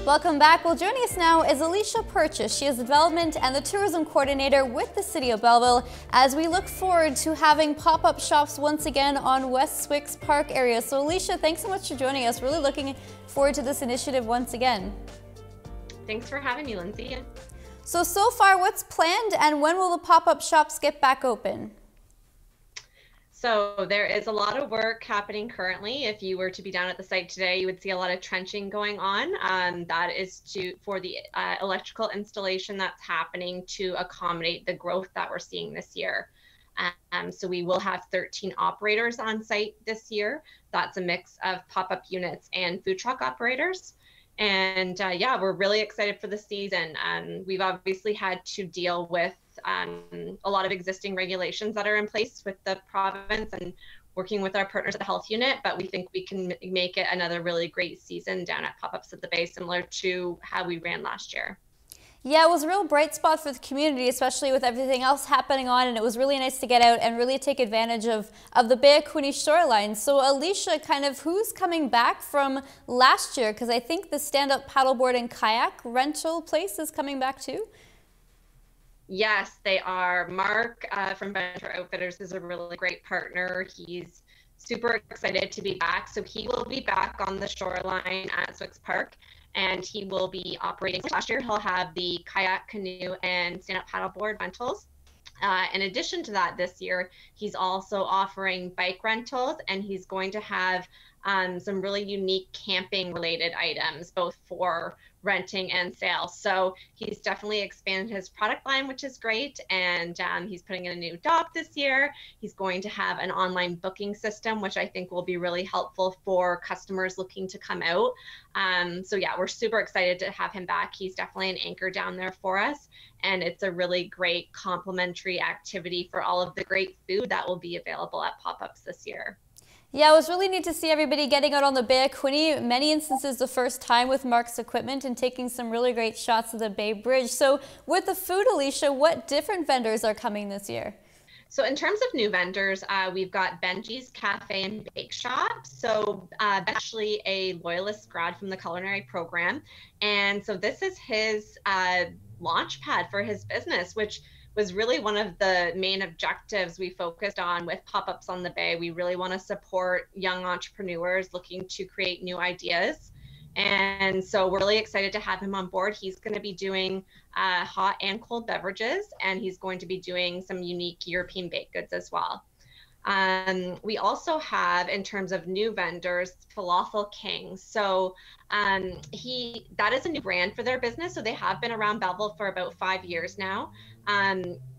Welcome back. Well, joining us now is Elisha Purchase. She is the Development and the Tourism Coordinator with the City of Belleville as we look forward to having pop-up shops once again on West Swix Park area. So Elisha, thanks so much for joining us. Really looking forward to this initiative once again. Thanks for having me, Lindsey. So far, what's planned and when will the pop-up shops get back open? So there is a lot of work happening currently. If you were to be down at the site today, you would see a lot of trenching going on. That is for the electrical installation that's happening to accommodate the growth that we're seeing this year. So we will have 13 operators on site this year. That's a mix of pop-up units and food truck operators. And yeah, we're really excited for the season. We've obviously had to deal with a lot of existing regulations that are in place with the province and working with our partners at the health unit, but we think we can make it another really great season down at Pop-Ups at the Bay, similar to how we ran last year. Yeah, it was a real bright spot for the community, especially with everything else happening on, and it was really nice to get out and really take advantage of the Bay of Quinte shoreline. So Elisha, kind of who's coming back from last year? Because I think the stand-up paddleboard and kayak rental place is coming back too. Yes, they are. Mark from Venture Outfitters is a really great partner. He's super excited to be back. So he will be back on the shoreline at Swix Park, and he will be operating. Last year, he'll have the kayak, canoe, and stand-up paddleboard rentals. In addition to that, this year, he's also offering bike rentals, and he's going to have some really unique camping-related items, both for renting and sale. So he's definitely expanded his product line, which is great. And he's putting in a new dock this year. He's going to have an online booking system, which I think will be really helpful for customers looking to come out. So yeah, we're super excited to have him back. He's definitely an anchor down there for us. And it's a really great complimentary activity for all of the great food that will be available at Pop-Ups this year. Yeah, it was really neat to see everybody getting out on the Bay of Quinte. Many instances the first time with Mark's equipment and taking some really great shots of the Bay Bridge. So with the food, Elisha, what different vendors are coming this year? So in terms of new vendors, we've got Menchie's Cafe and Bake Shop. So Ben's actually a Loyalist grad from the culinary program. And so this is his launch pad for his business, which was really one of the main objectives we focused on with Pop-Ups on the Bay. We really want to support young entrepreneurs looking to create new ideas. And so we're really excited to have him on board. He's going to be doing hot and cold beverages, and he's going to be doing some unique European baked goods as well. We also have, in terms of new vendors, Falafel King. So that is a new brand for their business. So they have been around Belleville for about 5 years now.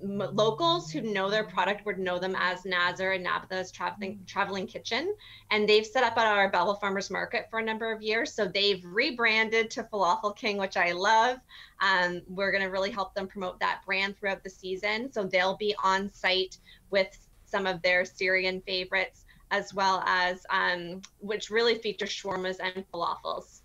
Locals who know their product would know them as Nazar and Nabitha's Traveling Kitchen. And they've set up at our Belleville Farmers Market for a number of years. So they've rebranded to Falafel King, which I love. We're going to really help them promote that brand throughout the season. So they'll be on site with some of their Syrian favorites, as well as which really feature shawarmas and falafels.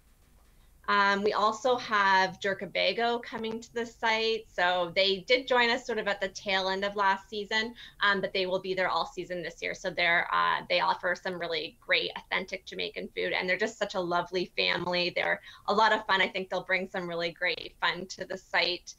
We also have Jerkabago coming to the site. So they did join us sort of at the tail end of last season, but they will be there all season this year. So they offer some really great authentic Jamaican food, and they're just such a lovely family. They're a lot of fun. I think they'll bring some really great fun to the site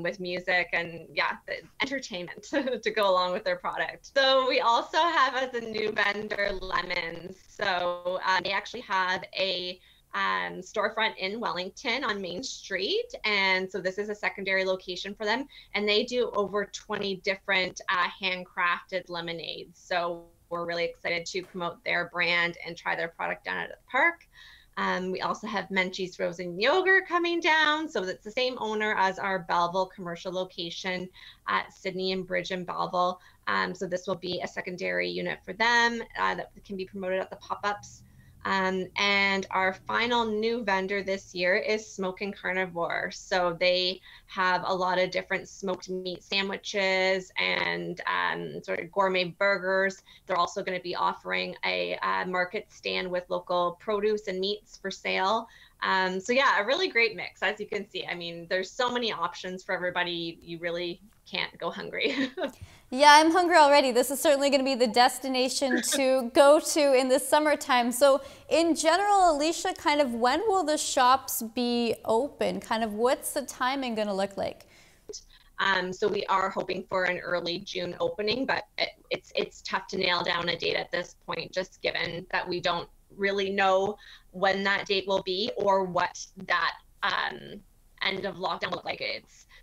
with music and yeah, the entertainment to go along with their product. So we also have as a new vendor Lemons. So they actually have a storefront in Wellington on Main Street, and so this is a secondary location for them, and they do over 20 different handcrafted lemonades. So we're really excited to promote their brand and try their product down at the park. We also have Menchie's frozen yogurt coming down. So that's the same owner as our Belleville commercial location at Sydney and Bridge in Belleville. So this will be a secondary unit for them that can be promoted at the pop-ups. And our final new vendor this year is Smoke and Carnivore. So they have a lot of different smoked meat sandwiches and sort of gourmet burgers. They're also going to be offering a market stand with local produce and meats for sale. So yeah, a really great mix, as you can see. I mean, there's so many options for everybody. You really can't go hungry. Yeah, I'm hungry already. This is certainly going to be the destination to go to in the summertime. So in general, Elisha, kind of when will the shops be open? Kind of what's the timing going to look like? So we are hoping for an early June opening, but it's tough to nail down a date at this point, just given that we don't really know when that date will be or what that end of lockdown look like.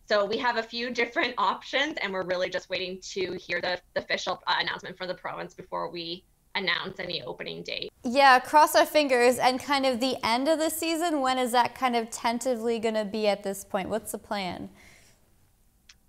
So we have a few different options, and we're really just waiting to hear the official announcement from the province before we announce any opening date. Yeah, cross our fingers. And kind of the end of the season, when is that kind of tentatively going to be at this point? What's the plan?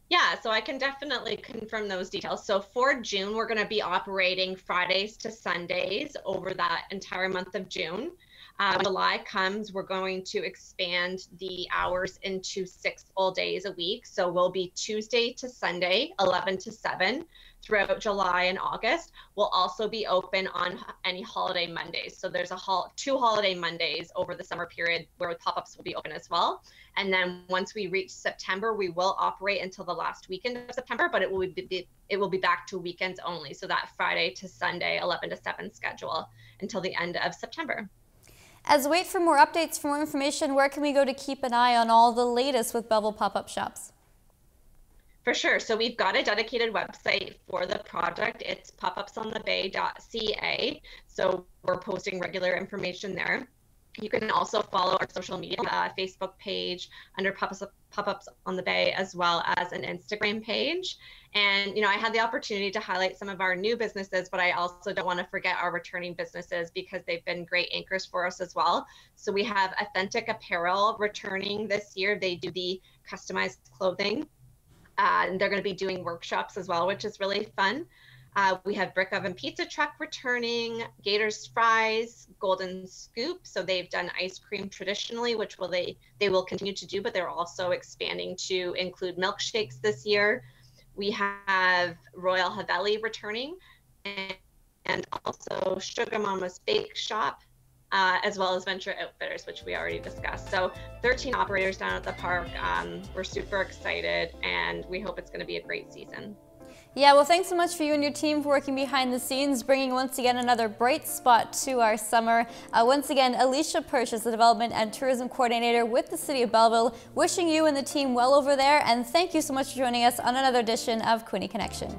Yeah, so I can definitely confirm those details. So for June, we're going to be operating Fridays to Sundays over that entire month of June. When July comes, we're going to expand the hours into 6 full days a week. So we'll be Tuesday to Sunday, 11 to 7 throughout July and August. We'll also be open on any holiday Mondays. So there's 2 holiday Mondays over the summer period where pop-ups will be open as well. And then once we reach September, we will operate until the last weekend of September, but it will be back to weekends only. So that Friday to Sunday, 11 to 7 schedule until the end of September. As we wait for more updates, for more information, where can we go to keep an eye on all the latest with Belleville pop-up shops? For sure. So we've got a dedicated website for the project. It's popupsonthebay.ca. So we're posting regular information there. You can also follow our social media, Facebook page under Pop-Ups on the Bay, as well as an Instagram page. And, I had the opportunity to highlight some of our new businesses, but I also don't want to forget our returning businesses because they've been great anchors for us as well. So we have Authentic Apparel returning this year. They do the customized clothing. And they're going to be doing workshops as well, which is really fun. We have Brick Oven Pizza Truck returning, Gators Fries, Golden Scoop. So they've done ice cream traditionally, which they will continue to do, but they're also expanding to include milkshakes this year. We have Royal Haveli returning, and also Sugar Mama's Bake Shop, as well as Venture Outfitters, which we already discussed. So 13 operators down at the park. We're super excited, and we hope it's going to be a great season. Yeah, well, thanks so much for you and your team for working behind the scenes, bringing once again another bright spot to our summer. Once again, Elisha Perch is the Development and Tourism Coordinator with the City of Belleville, wishing you and the team well over there, and thank you so much for joining us on another edition of Quinte Connection.